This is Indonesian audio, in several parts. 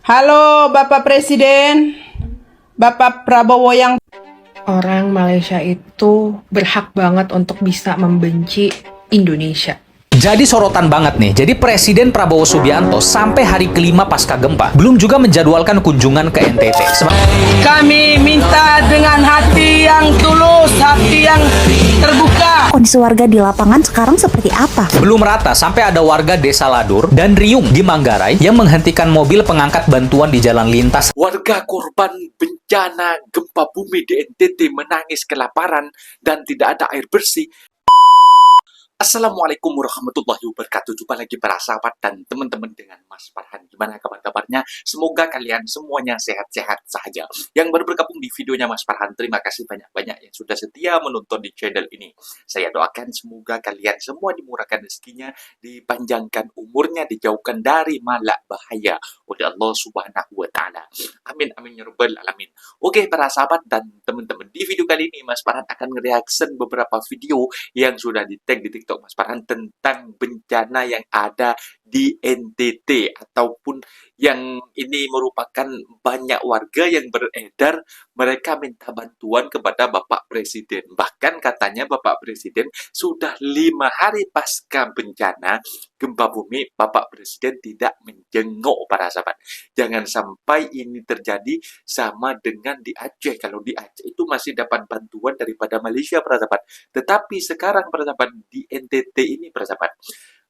Halo Bapak Presiden, Bapak Prabowo yang Orang Malaysia itu berhak banget untuk bisa membenci Indonesia. Jadi sorotan banget nih. Jadi Presiden Prabowo Subianto sampai hari kelima pasca gempa belum juga menjadwalkan kunjungan ke NTT. kami minta dengan hati yang tulus, hati yang terbuka. Kondisi warga di lapangan sekarang seperti apa? Belum rata sampai ada warga Desa Ladur dan Riung di Manggarai yang menghentikan mobil pengangkat bantuan di jalan lintas. Warga korban bencana gempa bumi di NTT menangis kelaparan dan tidak ada air bersih. Assalamualaikum warahmatullahi wabarakatuh. Jumpa lagi para sahabat dan teman-teman dengan Mas Farhan. Gimana kabar-kabarnya? Semoga kalian semuanya sehat-sehat saja. Yang baru bergabung di videonya Mas Farhan, terima kasih banyak-banyak yang sudah setia menonton di channel ini. Saya doakan semoga kalian semua dimurahkan rezekinya, dipanjangkan umurnya, dijauhkan dari malak bahaya oleh Allah Subhanahu wa Ta'ala. Amin amin ya rabbal alamin. Oke para sahabat dan teman-teman, di video kali ini Mas Farhan akan nge-reaction beberapa video yang sudah di-tag di TikTok Mas Farhan tentang bencana yang ada di NTT, ataupun yang ini merupakan banyak warga yang beredar mereka minta bantuan kepada Bapak Presiden. Bahkan katanya Bapak Presiden sudah 5 hari pasca bencana gempa bumi, Bapak Presiden tidak menjenguk para sahabat. Jangan sampai ini terjadi sama dengan di Aceh. Kalau di Aceh itu masih dapat bantuan daripada Malaysia para sahabat. Tetapi sekarang para sahabat di NTT ini para sahabat,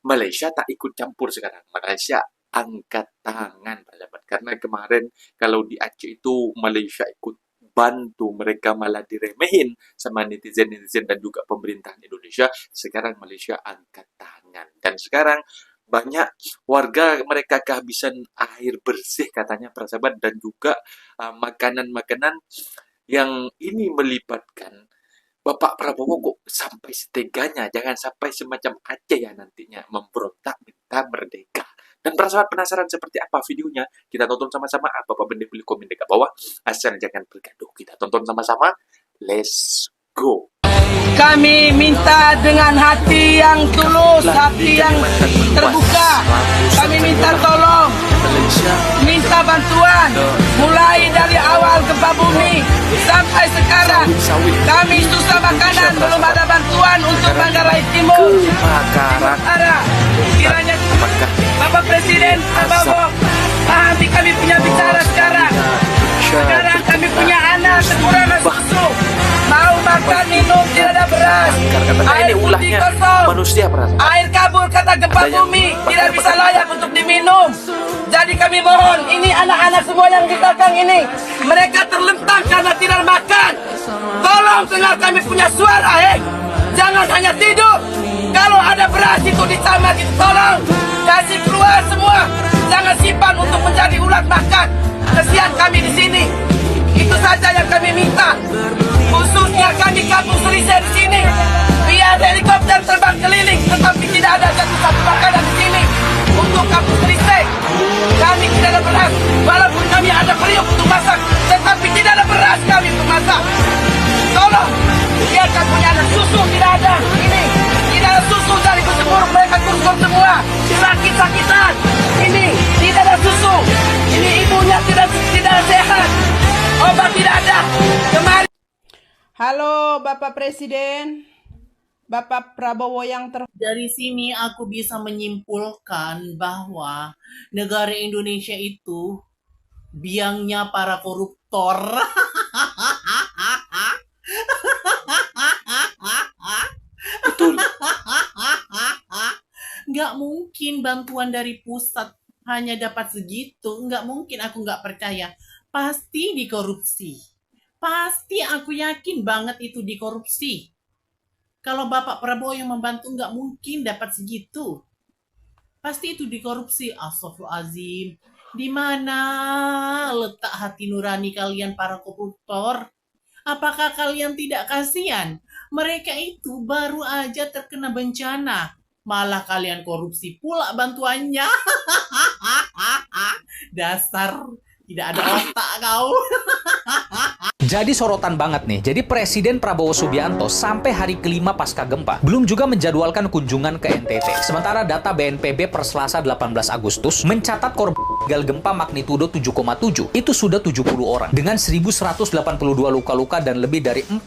Malaysia tak ikut campur sekarang. Malaysia angkat tangan para sahabat. Karena kemarin kalau di Aceh itu Malaysia ikut bantu, mereka malah diremehin sama netizen-netizen dan juga pemerintahan Indonesia. Sekarang Malaysia angkat tangan. Dan sekarang banyak warga mereka kehabisan air bersih katanya para sahabat, dan juga makanan-makanan yang ini melibatkan Bapak Prabowo kok sampai seteganya. Jangan sampai semacam Aceh ya nantinya memberontak minta merdeka. Dan para sahabat penasaran seperti apa videonya? Kita tonton sama-sama. Apa benda boleh komen dekat bawah. Asal jangan bergaduh. Kita tonton sama-sama. Let's go. Kami minta dengan hati yang tulus, hati yang terbuka. Kami minta tolong, minta bantuan. Mulai dari awal gempa bumi sampai sekarang, kami susah makanan, belum ada bantuan untuk Manggarai Timur. Ada kiranya Bapak Presiden Prabowo pahami kami punya bicara sekarang. Sekarang kami punya anak kekurangan susu, mau makan minum tidak ada beras, air putih kosong, air kabur kata gempa bumi tidak bisa layak untuk diminum. Jadi kami mohon, ini anak-anak semua yang di belakang ini, mereka terlentang karena tidak makan. Tolong dengar kami punya suara, jangan hanya tidur. Kalau ada beras itu ditambah gitu, tolong kasih keluar semua. Jangan simpan untuk menjadi ulat makan. Kesian kami di sini. Itu saja yang kami minta. Khususnya kami kampung Selisih di sini. Biar helikopter terbang keliling, tetapi tidak ada satu makanan di sini untuk kampung Selisih. Kami tidak ada beras, walaupun kami ada periuk untuk masak, tetapi tidak ada beras kami untuk masak. Tolong, biarkan punya anak susu tidak ada. Ini tidak ada susu dari berjemur, mereka kurus semua, sakit-sakitan. Ini tidak ada susu. Ini ibunya tidak sehat. Obat tidak ada. Kemarin. Halo Bapak Presiden, Bapak Prabowo yang Dari sini aku bisa menyimpulkan bahwa negara Indonesia itu biangnya para koruptor. Betul. Nggak mungkin bantuan dari pusat hanya dapat segitu. Nggak mungkin, aku nggak percaya. Pasti dikorupsi. Pasti aku yakin banget itu dikorupsi. Kalau Bapak Prabowo yang membantu nggak mungkin dapat segitu. Pasti itu dikorupsi. Astagfirullahaladzim. Di mana letak hati nurani kalian para koruptor? Apakah kalian tidak kasihan? Mereka itu baru aja terkena bencana. Malah kalian korupsi pula bantuannya. Dasar tidak ada otak kau. Jadi sorotan banget nih. Jadi Presiden Prabowo Subianto sampai hari kelima pasca gempa belum juga menjadwalkan kunjungan ke NTT. Sementara data BNPB per Selasa 18 Agustus mencatat korban meninggal gempa magnitudo 7,7 itu sudah 70 orang dengan 1.182 luka-luka dan lebih dari 40.000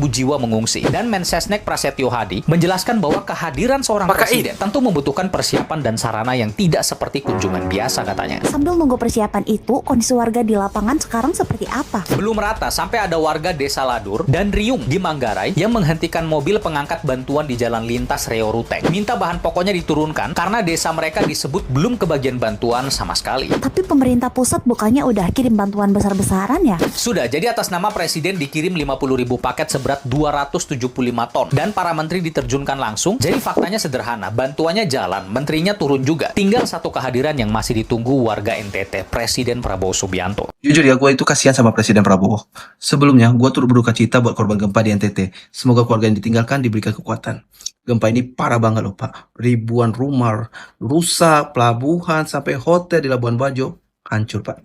jiwa mengungsi. Dan Mensesnek Prasetyo Hadi menjelaskan bahwa kehadiran seorang presiden tentu membutuhkan persiapan dan sarana yang tidak seperti kunjungan biasa katanya. Sambil nunggu persiapan itu, kondisi warga di lapangan sekarang seperti apa? Belum rata sampai ada warga Desa Ladur dan Riung di Manggarai yang menghentikan mobil pengangkat bantuan di jalan lintas Reo Ruteng. Minta bahan pokoknya diturunkan karena desa mereka disebut belum kebagian bantuan sama sekali. Tapi pemerintah pusat bukannya udah kirim bantuan besar-besaran ya? Sudah, jadi atas nama Presiden dikirim 50.000 paket seberat 275 ton dan para menteri diterjunkan langsung. Jadi faktanya sederhana, bantuannya jalan, menterinya turun juga. Tinggal satu kehadiran yang masih ditunggu warga NTT, Presiden Prabowo Subianto. Jujur ya, gue itu kasihan sama Presiden Prabowo. Sebelumnya, gue turut berduka cita buat korban gempa di NTT. Semoga keluarga yang ditinggalkan diberikan kekuatan. Gempa ini parah banget loh Pak. Ribuan rumah rusak, pelabuhan, sampai hotel di Labuan Bajo hancur Pak.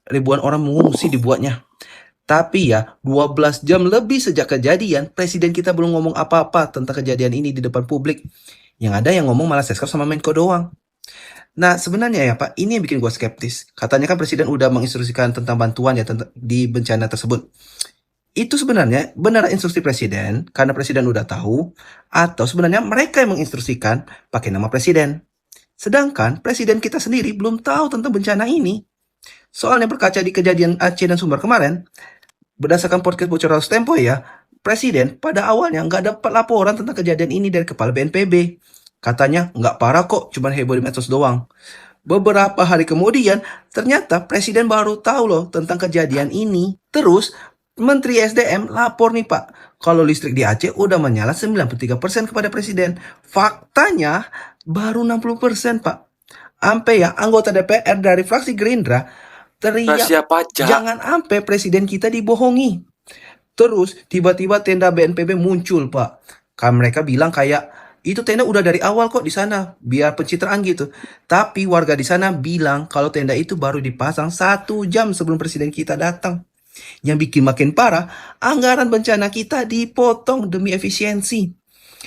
Ribuan orang mengungsi dibuatnya. Tapi ya, 12 jam lebih sejak kejadian, Presiden kita belum ngomong apa-apa tentang kejadian ini di depan publik. Yang ada yang ngomong malah seskap sama Menko doang. Nah, sebenarnya ya Pak, ini yang bikin gue skeptis. Katanya kan Presiden udah menginstruksikan tentang bantuan ya di bencana tersebut. Itu sebenarnya benar instruksi Presiden karena Presiden udah tahu, atau sebenarnya mereka yang menginstruksikan pakai nama Presiden. Sedangkan Presiden kita sendiri belum tahu tentang bencana ini. Soalnya berkaca di kejadian Aceh dan Sumbar kemarin, berdasarkan podcast Bocoran Tempo ya, Presiden pada awalnya nggak dapat laporan tentang kejadian ini dari Kepala BNPB. Katanya nggak parah kok, cuman heboh di medsos doang. Beberapa hari kemudian, ternyata Presiden baru tahu loh tentang kejadian ini. Terus, Menteri SDM lapor nih Pak, kalau listrik di Aceh udah menyala 93% kepada Presiden. Faktanya, baru 60% Pak. Sampai ya, anggota DPR dari fraksi Gerindra teriak, jangan sampai Presiden kita dibohongi. Terus, tiba-tiba tenda BNPB muncul Pak. Kan mereka bilang kayak, itu tenda udah dari awal kok di sana, biar pencitraan gitu. Tapi warga di sana bilang kalau tenda itu baru dipasang 1 jam sebelum Presiden kita datang. Yang bikin makin parah, anggaran bencana kita dipotong demi efisiensi.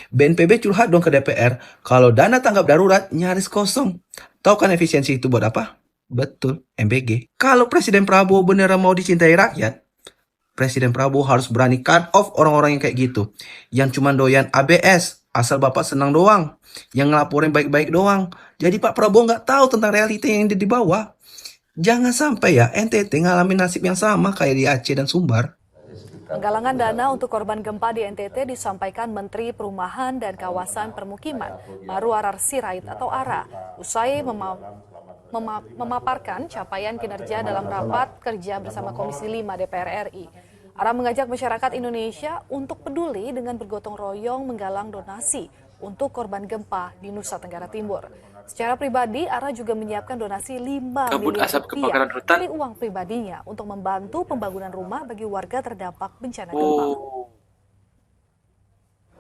BNPB curhat dong ke DPR, kalau dana tanggap darurat nyaris kosong. Tahu kan efisiensi itu buat apa? Betul, MBG. Kalau Presiden Prabowo beneran mau dicintai rakyat, Presiden Prabowo harus berani cut off orang-orang yang kayak gitu. Yang cuma doyan ABS, asal Bapak senang doang. Yang ngelaporin baik-baik doang. Jadi Pak Prabowo nggak tahu tentang realita yang ada di bawah. Jangan sampai ya NTT ngalamin nasib yang sama kayak di Aceh dan Sumbar. Penggalangan dana untuk korban gempa di NTT disampaikan Menteri Perumahan dan Kawasan Permukiman, Maru Arar Sirait atau ARA, usai memaparkan capaian kinerja dalam rapat kerja bersama Komisi 5 DPR RI. ARA mengajak masyarakat Indonesia untuk peduli dengan bergotong royong menggalang donasi untuk korban gempa di Nusa Tenggara Timur. Secara pribadi, ARA juga menyiapkan donasi 5 miliar rupiah dari uang pribadinya untuk membantu pembangunan rumah bagi warga terdampak bencana gempa.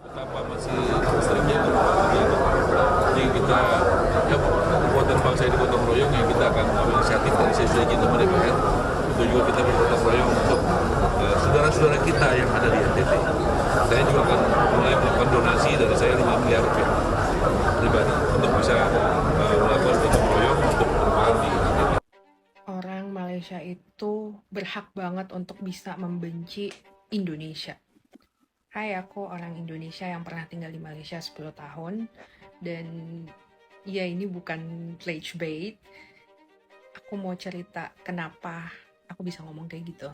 Betapa masih seringnya jadi kita ya kekuatan bangsa ini gotong royong yang kita akan ambil inisiatif dari sesuai izin sama DPR. Itu juga kita bergotong royong untuk saudara-saudara kita yang ada di NTT. Saya juga akan mulai melakukan donasi dari saya 5 miliar rupiah pribadi untuk bisa melakukan gotong royong untuk perubahan di NTT. Orang Malaysia itu berhak banget untuk bisa membenci Indonesia. Hai, aku orang Indonesia yang pernah tinggal di Malaysia 10 tahun. Dan ya ini bukan clickbait. Aku mau cerita kenapa aku bisa ngomong kayak gitu.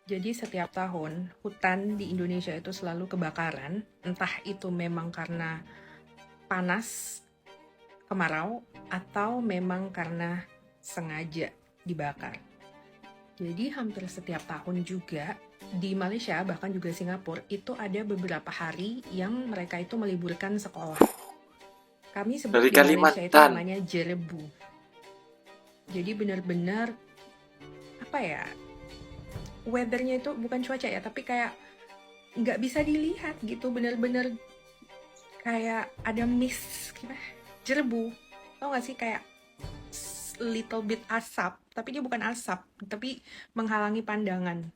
Jadi setiap tahun hutan di Indonesia itu selalu kebakaran. Entah itu memang karena panas, kemarau, atau memang karena sengaja dibakar. Jadi hampir setiap tahun juga di Malaysia, bahkan juga Singapura, itu ada beberapa hari yang mereka itu meliburkan sekolah. Kami sebut di Malaysia itu namanya jerebu. Jadi benar-benar apa ya, weathernya itu bukan cuaca ya, tapi kayak nggak bisa dilihat gitu, benar-benar kayak ada mist, jerebu, tau nggak sih, kayak little bit asap, tapi dia bukan asap, tapi menghalangi pandangan.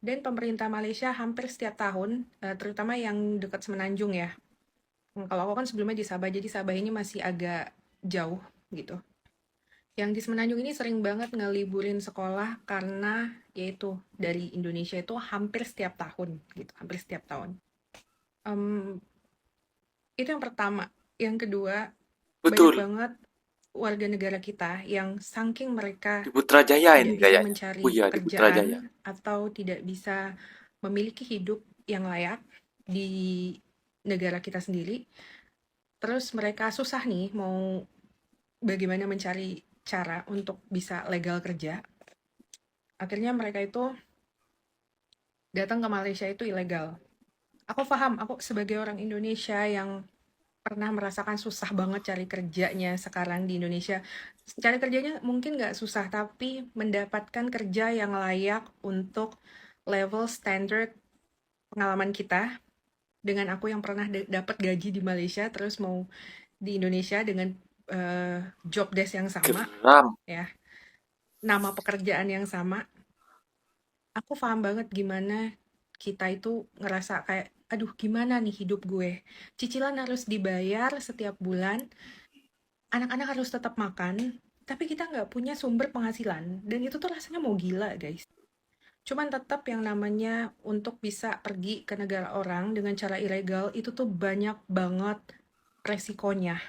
Dan pemerintah Malaysia hampir setiap tahun, terutama yang dekat Semenanjung ya. Kalau aku kan sebelumnya di Sabah, jadi Sabah ini masih agak jauh gitu. Yang di Semenanjung ini sering banget ngeliburin sekolah karena yaitu dari Indonesia itu hampir setiap tahun gitu, hampir setiap tahun. Itu yang pertama. Yang kedua, banyak Betul. banget warga negara kita yang saking mereka Di Putrajaya tidak ini bisa kayaknya. mencari Oh iya, di Putrajaya. pekerjaan atau tidak bisa memiliki hidup yang layak di negara kita sendiri. Terus mereka susah nih mau bagaimana mencari cara untuk bisa legal kerja. Akhirnya mereka itu datang ke Malaysia itu ilegal. Aku paham, aku sebagai orang Indonesia yang pernah merasakan susah banget cari kerjanya sekarang di Indonesia. Cari kerjanya mungkin nggak susah, tapi mendapatkan kerja yang layak untuk level standard pengalaman kita dengan aku yang pernah dapat gaji di Malaysia terus mau di Indonesia dengan job desk yang sama Geram. ya, nama pekerjaan yang sama. Aku paham banget gimana kita itu ngerasa kayak aduh gimana nih hidup gue, cicilan harus dibayar setiap bulan, anak-anak harus tetap makan, tapi kita nggak punya sumber penghasilan, dan itu tuh rasanya mau gila guys. Cuman tetap yang namanya untuk bisa pergi ke negara orang dengan cara ilegal itu tuh banyak banget resikonya.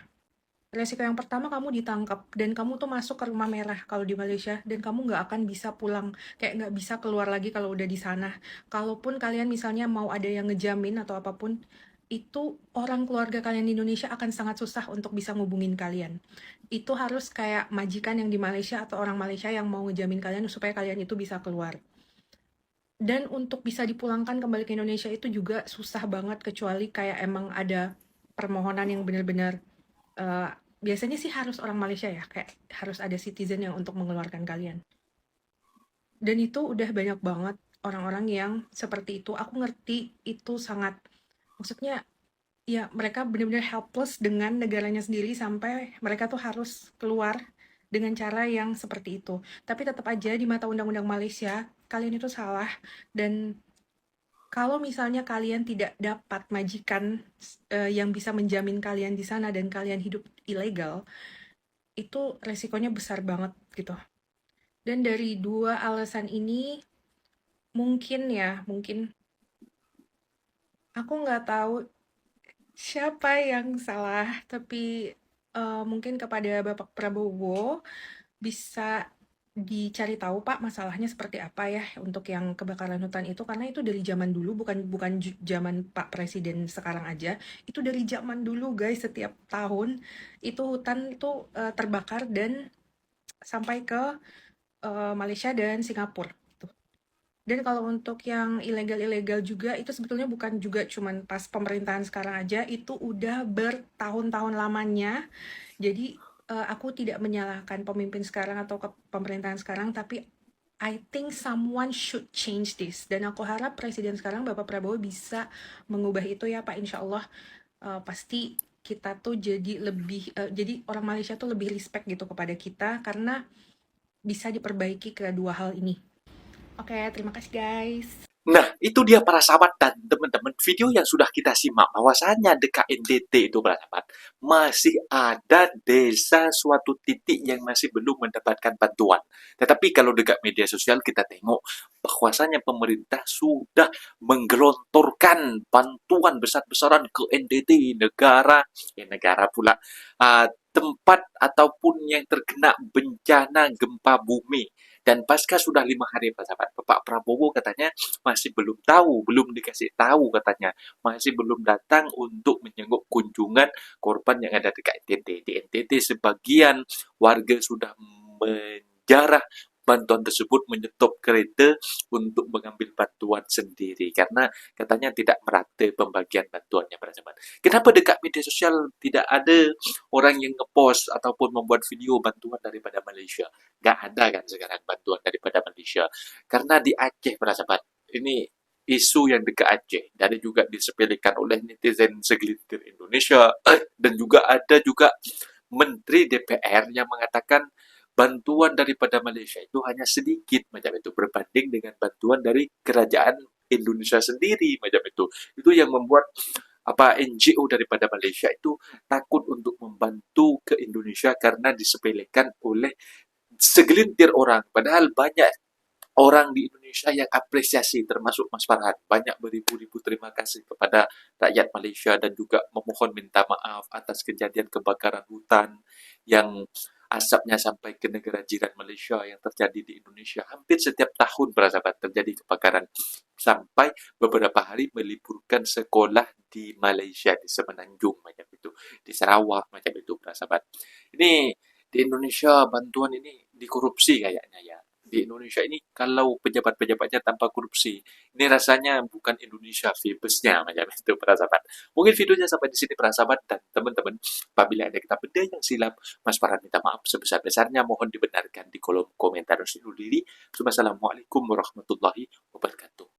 Resiko yang pertama, kamu ditangkap dan kamu tuh masuk ke rumah merah kalau di Malaysia, dan kamu nggak akan bisa pulang, kayak nggak bisa keluar lagi kalau udah di sana. Kalaupun kalian misalnya mau ada yang ngejamin atau apapun, itu orang keluarga kalian di Indonesia akan sangat susah untuk bisa ngubungin kalian. Itu harus kayak majikan yang di Malaysia atau orang Malaysia yang mau ngejamin kalian supaya kalian itu bisa keluar. Dan untuk bisa dipulangkan kembali ke Indonesia itu juga susah banget, kecuali kayak emang ada permohonan yang benar-benar biasanya sih harus orang Malaysia ya, kayak harus ada citizen yang untuk mengeluarkan kalian. Dan itu udah banyak banget orang-orang yang seperti itu. Aku ngerti itu sangat, maksudnya ya mereka benar-benar helpless dengan negaranya sendiri sampai mereka tuh harus keluar dengan cara yang seperti itu. Tapi tetap aja di mata undang-undang Malaysia, kalian itu salah. Dan kalau misalnya kalian tidak dapat majikan yang bisa menjamin kalian di sana dan kalian hidup ilegal, itu resikonya besar banget gitu. Dan dari dua alasan ini, mungkin aku nggak tahu siapa yang salah, tapi mungkin kepada Bapak Prabowo bisa dicari tahu Pak masalahnya seperti apa ya untuk yang kebakaran hutan itu, karena itu dari zaman dulu, bukan zaman Pak Presiden sekarang aja, itu dari zaman dulu guys. Setiap tahun itu hutan itu terbakar dan sampai ke Malaysia dan Singapura gitu. Dan kalau untuk yang ilegal juga itu sebetulnya bukan juga cuman pas pemerintahan sekarang aja, itu udah bertahun-tahun lamanya. Jadi aku tidak menyalahkan pemimpin sekarang atau pemerintahan sekarang, tapi I think someone should change this. Dan aku harap presiden sekarang Bapak Prabowo bisa mengubah itu ya Pak, insya Allah. Pasti kita tuh jadi jadi orang Malaysia tuh lebih respect gitu kepada kita karena bisa diperbaiki kedua hal ini. Oke, terima kasih guys. Nah, itu dia para sahabat dan teman-teman, video yang sudah kita simak bahwasanya dekat NTT itu para sahabat masih ada desa suatu titik yang masih belum mendapatkan bantuan. Tetapi kalau dekat media sosial kita tengok bahwasanya pemerintah sudah menggelontorkan bantuan besar-besaran ke NTT, negara pula tempat ataupun yang terkena bencana gempa bumi. Dan pasca sudah 5 hari Pak sahabat, Bapak Prabowo katanya masih belum tahu, belum dikasih tahu katanya, masih belum datang untuk menjenguk kunjungan korban yang ada dekat NTT. Di NTT sebagian warga sudah menjarah bantuan tersebut, menyetop kereta untuk mengambil bantuan sendiri karena katanya tidak merata pembagian bantuannya para sahabat. Kenapa dekat media sosial tidak ada orang yang ngepost ataupun membuat video bantuan daripada Malaysia? Nggak ada kan sekarang bantuan daripada Malaysia, karena di Aceh para sahabat ini isu yang dekat Aceh dan juga disepelekan oleh netizen segelintir Indonesia dan juga ada juga Menteri DPR yang mengatakan bantuan daripada Malaysia itu hanya sedikit macam itu berbanding dengan bantuan dari kerajaan Indonesia sendiri macam itu. Itu yang membuat NGO daripada Malaysia itu takut untuk membantu ke Indonesia karena disepelekan oleh segelintir orang. Padahal banyak orang di Indonesia yang apresiasi, termasuk Mas Farhan. Banyak beribu-ribu terima kasih kepada rakyat Malaysia dan juga memohon minta maaf atas kejadian kebakaran hutan yang asapnya sampai ke negara jiran Malaysia yang terjadi di Indonesia. Hampir setiap tahun para sahabat terjadi kebakaran sampai beberapa hari meliburkan sekolah di Malaysia, di Semenanjung macam itu, di Sarawak macam itu para sahabat. Ini di Indonesia bantuan ini dikorupsi kayaknya ya. Di Indonesia ini kalau pejabat-pejabatnya tanpa korupsi, ini rasanya bukan Indonesia famous-nya macam itu para sahabat. Mungkin videonya sampai di sini para sahabat dan teman-teman. Apabila ada kata benda yang silap, Mas Farhan minta maaf sebesar-besarnya, mohon dibenarkan di kolom komentar. Undur diri. Wassalamualaikum warahmatullahi wabarakatuh.